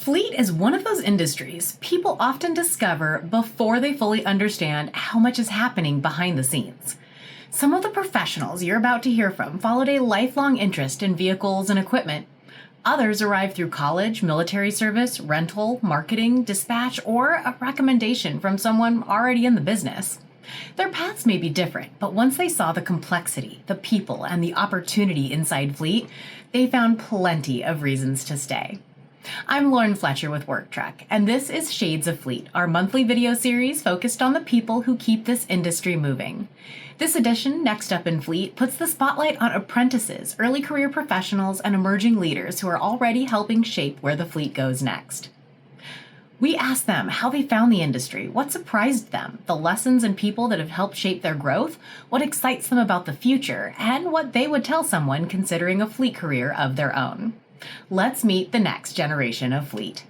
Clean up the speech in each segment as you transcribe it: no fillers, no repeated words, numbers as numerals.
Fleet is one of those industries people often discover before they fully understand how much is happening behind the scenes. Some of the professionals you're about to hear from followed a lifelong interest in vehicles and equipment. Others arrived through college, military service, rental, marketing, dispatch, or a recommendation from someone already in the business. Their paths may be different, but once they saw the complexity, the people, and the opportunity inside Fleet, they found plenty of reasons to stay. I'm Lauren Fletcher with Work Truck, and this is Shades of Fleet, our monthly video series focused on the people who keep this industry moving. This edition, Next Up in Fleet, puts the spotlight on apprentices, early career professionals, and emerging leaders who are already helping shape where the fleet goes next. We asked them how they found the industry, what surprised them, the lessons and people that have helped shape their growth, what excites them about the future, and what they would tell someone considering a fleet career of their own. Let's meet the next generation of Fleet.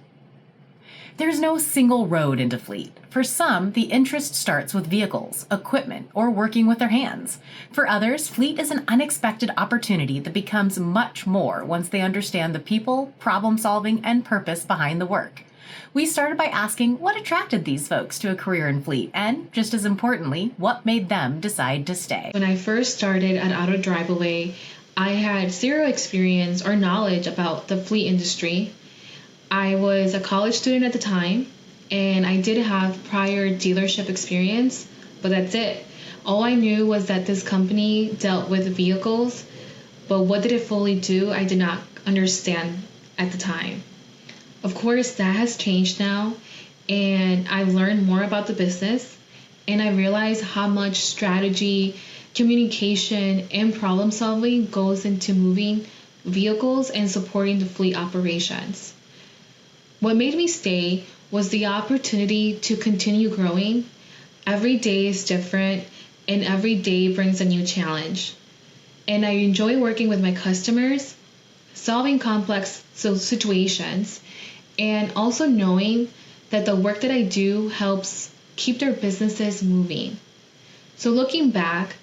There's no single road into Fleet. For some, the interest starts with vehicles, equipment, or working with their hands. For others, Fleet is an unexpected opportunity that becomes much more once they understand the people, problem-solving, and purpose behind the work. We started by asking what attracted these folks to a career in Fleet, and, just as importantly, what made them decide to stay. When I first started at Auto Drive Away, I had zero experience or knowledge about the fleet industry. I was a college student at the time, and I did have prior dealership experience, but that's it. All I knew was that this company dealt with vehicles, but what did it fully do, I did not understand at the time. Of course, that has changed now, and I've learned more about the business, and I realized how much strategy, communication, and problem solving goes into moving vehicles and supporting the fleet operations. What made me stay was the opportunity to continue growing. Every day is different, and every day brings a new challenge. And I enjoy working with my customers, solving complex situations, and also knowing that the work that I do helps keep their businesses moving. So looking back,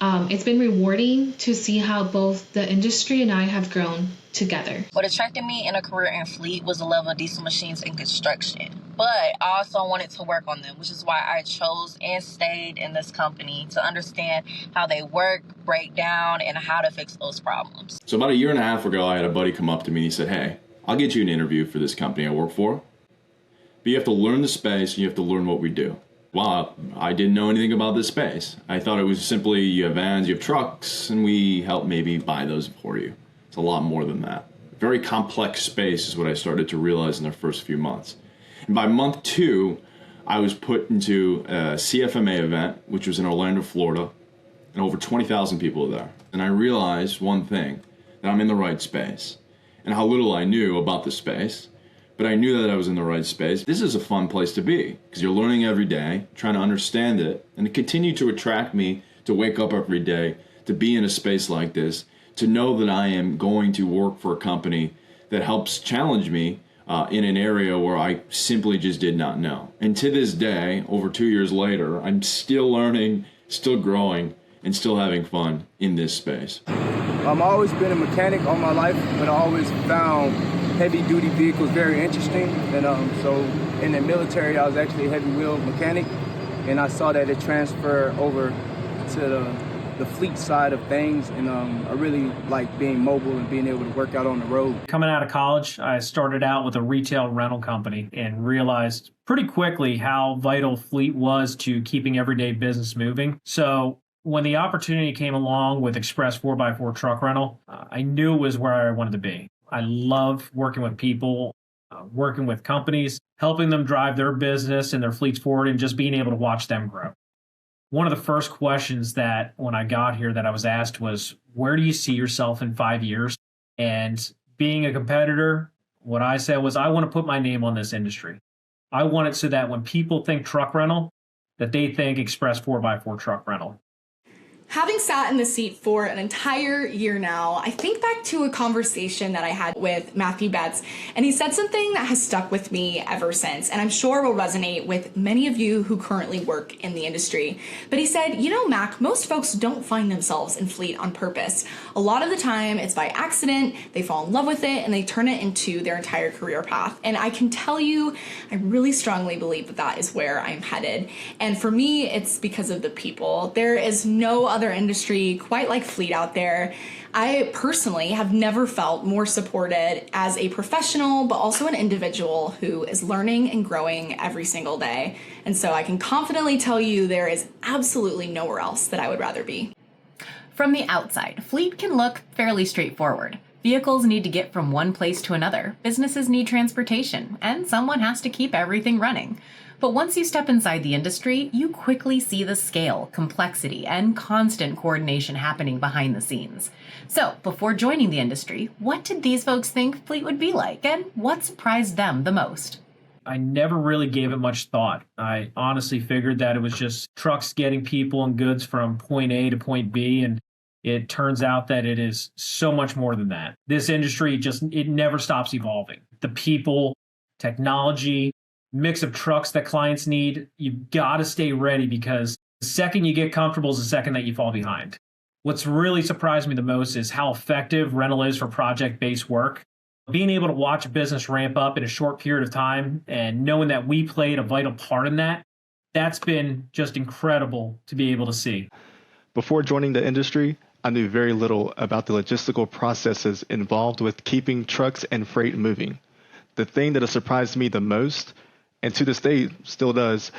it's been rewarding to see how both the industry and I have grown together. What attracted me in a career in Fleet was the level of diesel machines and construction. But I also wanted to work on them, which is why I chose and stayed in this company to understand how they work, break down, and how to fix those problems. So about a year and a half ago, I had a buddy come up to me and he said, "Hey, I'll get you an interview for this company I work for, but you have to learn the space and you have to learn what we do." Well, I didn't know anything about this space. I thought it was simply you have vans, you have trucks, and we help maybe buy those for you. It's a lot more than that. Very complex space is what I started to realize in the first few months. And by month 2, I was put into a CFMA event, which was in Orlando, Florida, and over 20,000 people were there. And I realized one thing, that I'm in the right space, and how little I knew about the space. But I knew that I was in the right space. This is a fun place to be because you're learning every day, trying to understand it, and it continued to attract me to wake up every day, to be in a space like this, to know that I am going to work for a company that helps challenge me in an area where I simply just did not know. And to this day, over 2 years later, I'm still learning, still growing, and still having fun in this space. I've always been a mechanic all my life, but I always found heavy-duty vehicles very interesting. And so in the military, I was actually a heavy-wheel mechanic, and I saw that it transferred over to the fleet side of things, and I really like being mobile and being able to work out on the road. Coming out of college, I started out with a retail rental company and realized pretty quickly how vital fleet was to keeping everyday business moving. So when the opportunity came along with Express 4x4 truck rental, I knew it was where I wanted to be. I love working with people, working with companies, helping them drive their business and their fleets forward, and just being able to watch them grow. One of the first questions that when I got here that I was asked was, where do you see yourself in 5 years? And being a competitor, what I said was, I want to put my name on this industry. I want it so that when people think truck rental, that they think Express 4x4 truck rental. Having sat in the seat for an entire year now, I think back to a conversation that I had with Matthew Betts, and he said something that has stuck with me ever since, and I'm sure will resonate with many of you who currently work in the industry. But he said, you know, Mac, most folks don't find themselves in fleet on purpose. A lot of the time, it's by accident, they fall in love with it, and they turn it into their entire career path. And I can tell you, I really strongly believe that that is where I'm headed. And for me, it's because of the people. There is no other industry quite like fleet out there. I personally have never felt more supported as a professional, but also an individual who is learning and growing every single day. And so I can confidently tell you there is absolutely nowhere else that I would rather be. From the outside, fleet can look fairly straightforward. Vehicles need to get from one place to another, businesses need transportation, and someone has to keep everything running. But once you step inside the industry, you quickly see the scale, complexity, and constant coordination happening behind the scenes. So, before joining the industry, what did these folks think fleet would be like, and what surprised them the most? I never really gave it much thought. I honestly figured that it was just trucks getting people and goods from point A to point B, and it turns out that it is so much more than that. This industry it never stops evolving. The people, technology, mix of trucks that clients need, you've got to stay ready because the second you get comfortable is the second that you fall behind. What's really surprised me the most is how effective rental is for project-based work. Being able to watch a business ramp up in a short period of time and knowing that we played a vital part in that, that's been just incredible to be able to see. Before joining the industry, I knew very little about the logistical processes involved with keeping trucks and freight moving. The thing that has surprised me the most, and to this day still does,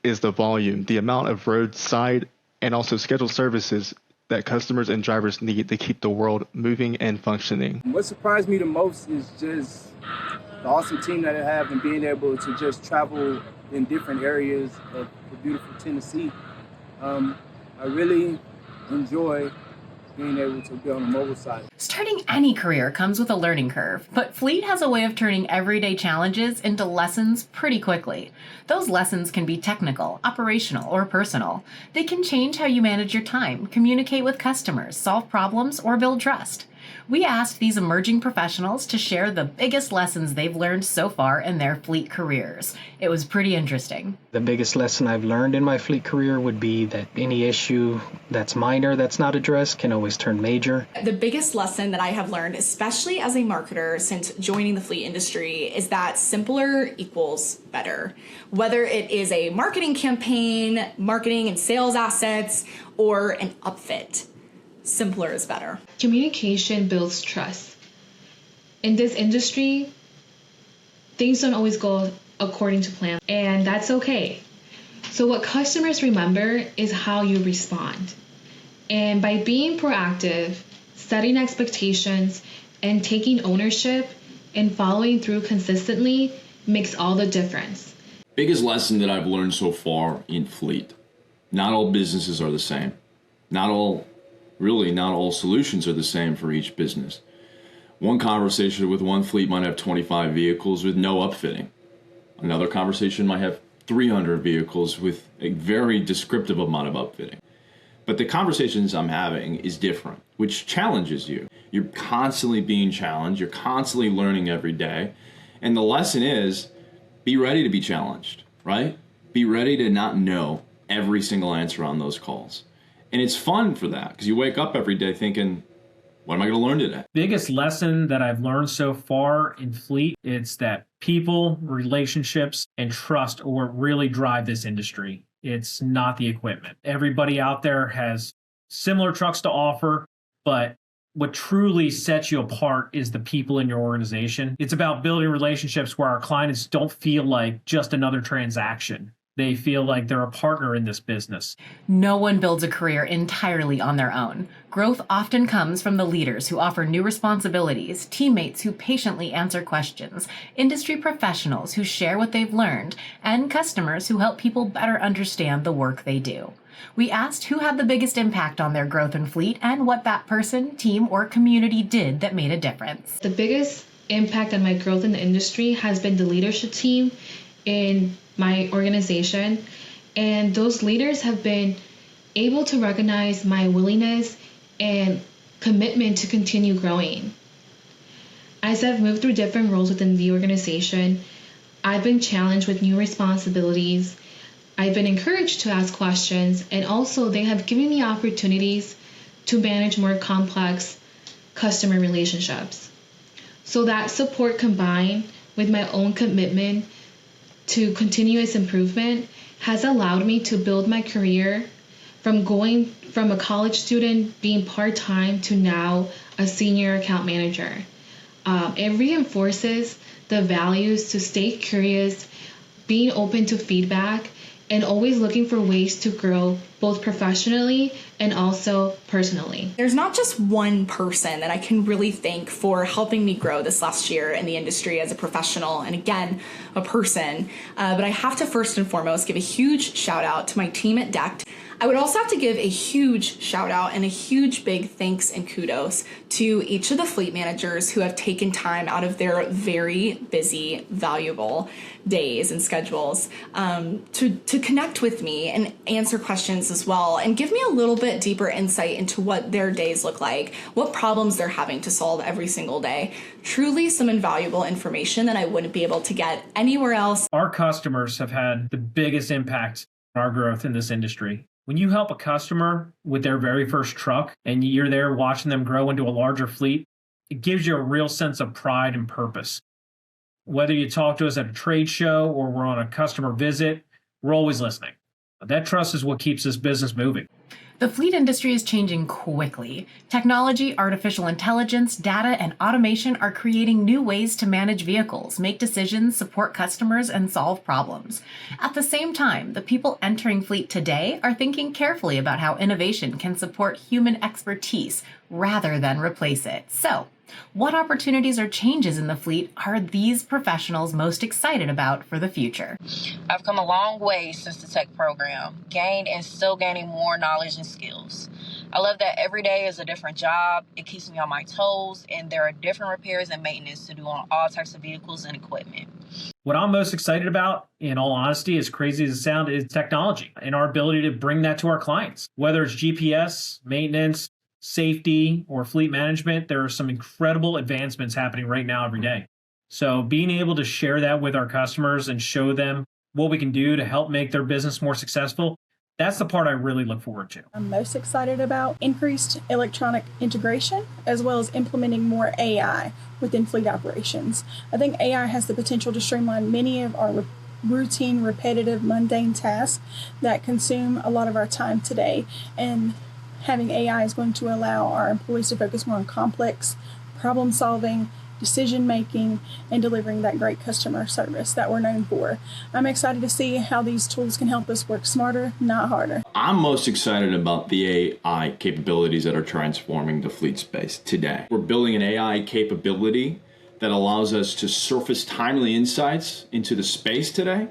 is the volume, the amount of roadside and also scheduled services that customers and drivers need to keep the world moving and functioning. What surprised me the most is just the awesome team that I have and being able to just travel in different areas of the beautiful Tennessee. I really enjoy being able to be on the mobile side. Starting any career comes with a learning curve, but Fleet has a way of turning everyday challenges into lessons pretty quickly. Those lessons can be technical, operational, or personal. They can change how you manage your time, communicate with customers, solve problems, or build trust. We asked these emerging professionals to share the biggest lessons they've learned so far in their fleet careers. It was pretty interesting. The biggest lesson I've learned in my fleet career would be that any issue that's minor that's not addressed can always turn major. The biggest lesson that I have learned, especially as a marketer since joining the fleet industry, is that simpler equals better. Whether it is a marketing campaign, marketing and sales assets, or an upfit, simpler is better. Communication builds trust. In this industry, things don't always go according to plan, and that's okay. So what customers remember is how you respond. And by being proactive, setting expectations, and taking ownership and following through consistently makes all the difference. Biggest lesson that I've learned so far in fleet: not all businesses are the same. Not all solutions are the same for each business. One conversation with one fleet might have 25 vehicles with no upfitting. Another conversation might have 300 vehicles with a very descriptive amount of upfitting. But the conversations I'm having is different, which challenges you. You're constantly being challenged. You're constantly learning every day. And the lesson is, be ready to be challenged, right? Be ready to not know every single answer on those calls. And it's fun for that because you wake up every day thinking, what am I going to learn today? Biggest lesson that I've learned so far in fleet, it's that people, relationships, and trust are what really drive this industry. It's not the equipment. Everybody out there has similar trucks to offer, but what truly sets you apart is the people in your organization. It's about building relationships where our clients don't feel like just another transaction. They feel like they're a partner in this business. No one builds a career entirely on their own. Growth often comes from the leaders who offer new responsibilities, teammates who patiently answer questions, industry professionals who share what they've learned, and customers who help people better understand the work they do. We asked who had the biggest impact on their growth in fleet and what that person, team, or community did that made a difference. The biggest impact on my growth in the industry has been the leadership team in my organization, and those leaders have been able to recognize my willingness and commitment to continue growing. As I've moved through different roles within the organization, I've been challenged with new responsibilities. I've been encouraged to ask questions, and also they have given me opportunities to manage more complex customer relationships. So that support combined with my own commitment to continuous improvement has allowed me to build my career from going from a college student being part-time to now a senior account manager. It reinforces the values to stay curious, being open to feedback, and always looking for ways to grow both professionally and also personally. There's not just one person that I can really thank for helping me grow this last year in the industry as a professional and, again, a person. But I have to first and foremost give a huge shout out to my team at DECT. I would also have to give a huge shout out and a huge big thanks and kudos to each of the fleet managers who have taken time out of their very busy, valuable days and schedules to connect with me and answer questions as well, and give me a little bit deeper insight into what their days look like, what problems they're having to solve every single day. Truly some invaluable information that I wouldn't be able to get anywhere else. Our customers have had the biggest impact on our growth in this industry. When you help a customer with their very first truck and you're there watching them grow into a larger fleet, it gives you a real sense of pride and purpose. Whether you talk to us at a trade show or we're on a customer visit, we're always listening. That trust is what keeps this business moving. The fleet industry is changing quickly. Technology, artificial intelligence, data, and automation are creating new ways to manage vehicles, make decisions, support customers, and solve problems. At the same time, the people entering fleet today are thinking carefully about how innovation can support human expertise rather than replace it. So, what opportunities or changes in the fleet are these professionals most excited about for the future? I've come a long way since the tech program, gained and still gaining more knowledge and skills. I love that every day is a different job. It keeps me on my toes, and there are different repairs and maintenance to do on all types of vehicles and equipment. What I'm most excited about, in all honesty, as crazy as it sounds, is technology and our ability to bring that to our clients. Whether it's GPS, maintenance, safety, or fleet management, there are some incredible advancements happening right now every day. So being able to share that with our customers and show them what we can do to help make their business more successful, that's the part I really look forward to. I'm most excited about increased electronic integration as well as implementing more AI within fleet operations. I think AI has the potential to streamline many of our routine, repetitive, mundane tasks that consume a lot of our time today, and having AI is going to allow our employees to focus more on complex problem solving, decision making, and delivering that great customer service that we're known for. I'm excited to see how these tools can help us work smarter, not harder. I'm most excited about the AI capabilities that are transforming the fleet space today. We're building an AI capability that allows us to surface timely insights into the space today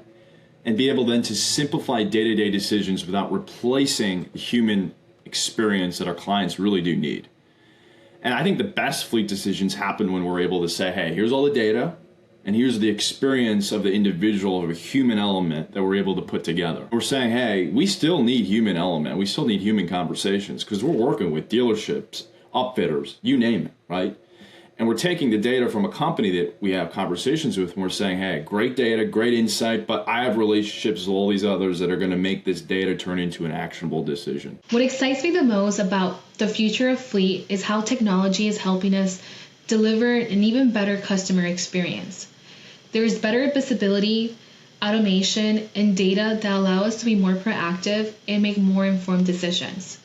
and be able then to simplify day-to-day decisions without replacing the human experience that our clients really do need. And I think the best fleet decisions happen when we're able to say, hey, here's all the data, and here's the experience of the individual or a human element that we're able to put together. We're saying, hey, we still need human element. We still need human conversations because we're working with dealerships, upfitters, you name it, right? And we're taking the data from a company that we have conversations with, and we're saying, hey, great data, great insight, but I have relationships with all these others that are going to make this data turn into an actionable decision. What excites me the most about the future of fleet is how technology is helping us deliver an even better customer experience. There is better visibility, automation, and data that allow us to be more proactive and make more informed decisions.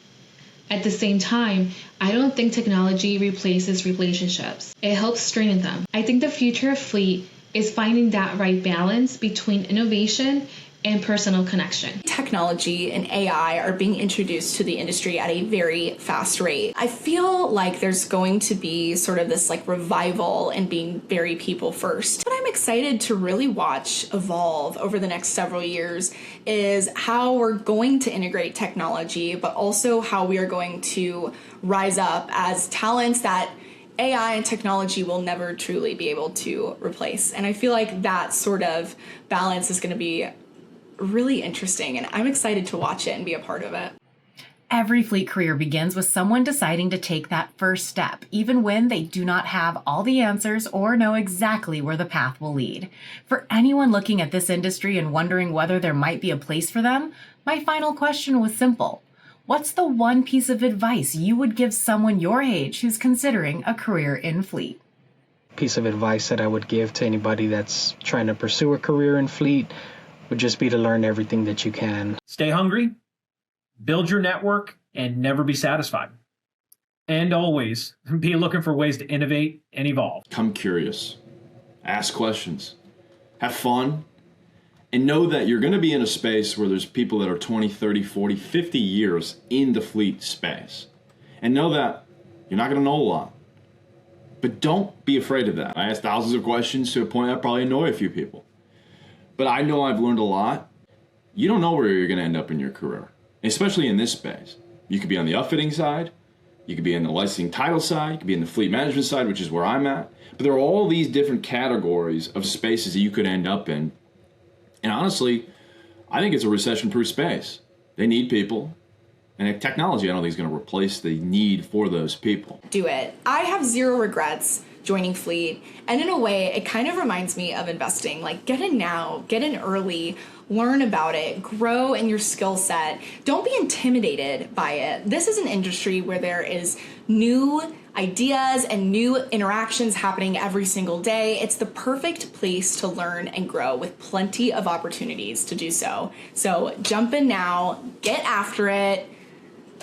At the same time, I don't think technology replaces relationships. It helps strengthen them. I think the future of fleet is finding that right balance between innovation and personal connection. Technology and AI are being introduced to the industry at a very fast rate. I feel like there's going to be sort of this revival in being very people first. What I'm excited to really watch evolve over the next several years is how we're going to integrate technology, but also how we are going to rise up as talents that AI and technology will never truly be able to replace. And I feel like that sort of balance is going to be really interesting, and I'm excited to watch it and be a part of it. Every fleet career begins with someone deciding to take that first step, even when they do not have all the answers or know exactly where the path will lead. For anyone looking at this industry and wondering whether there might be a place for them, my final question was simple. What's the one piece of advice you would give someone your age who's considering a career in fleet? Piece of advice that I would give to anybody that's trying to pursue a career in fleet would just be to learn everything that you can. Stay hungry, build your network, and never be satisfied. And always be looking for ways to innovate and evolve. Come curious, ask questions, have fun, and know that you're going to be in a space where there's people that are 20, 30, 40, 50 years in the fleet space. And know that you're not going to know a lot. But don't be afraid of that. I asked thousands of questions to a point that probably annoy a few people. But I know I've learned a lot. You don't know where you're going to end up in your career, especially in this space. You could be on the upfitting side. You could be in the licensing title side. You could be in the fleet management side, which is where I'm at. But there are all these different categories of spaces that you could end up in. And honestly, I think it's a recession-proof space. They need people. And technology, I don't think, is going to replace the need for those people. Do it. I have zero regrets joining fleet. And in a way, it kind of reminds me of investing. Like, get in now, get in early, learn about it, grow in your skill set. Don't be intimidated by it. This is an industry where there is new ideas and new interactions happening every single day. It's the perfect place to learn and grow with plenty of opportunities to do so. So jump in now, get after it.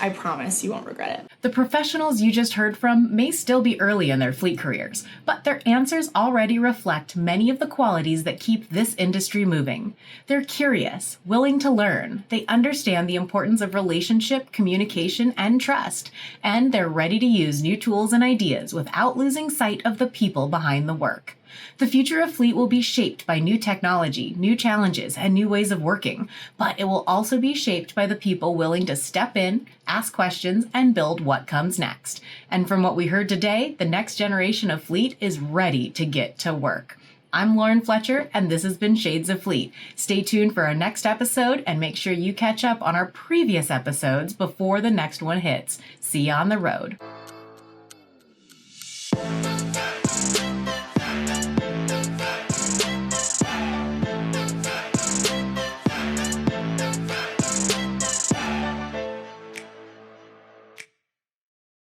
I promise you won't regret it. The professionals you just heard from may still be early in their fleet careers, but their answers already reflect many of the qualities that keep this industry moving. They're curious, willing to learn, they understand the importance of relationship, communication, and trust, and they're ready to use new tools and ideas without losing sight of the people behind the work. The future of fleet will be shaped by new technology, new challenges, and new ways of working, but it will also be shaped by the people willing to step in, ask questions, and build what comes next. And from what we heard today, the next generation of fleet is ready to get to work. I'm Lauren Fletcher, and this has been Shades of Fleet. Stay tuned for our next episode, and make sure you catch up on our previous episodes before the next one hits. See you on the road.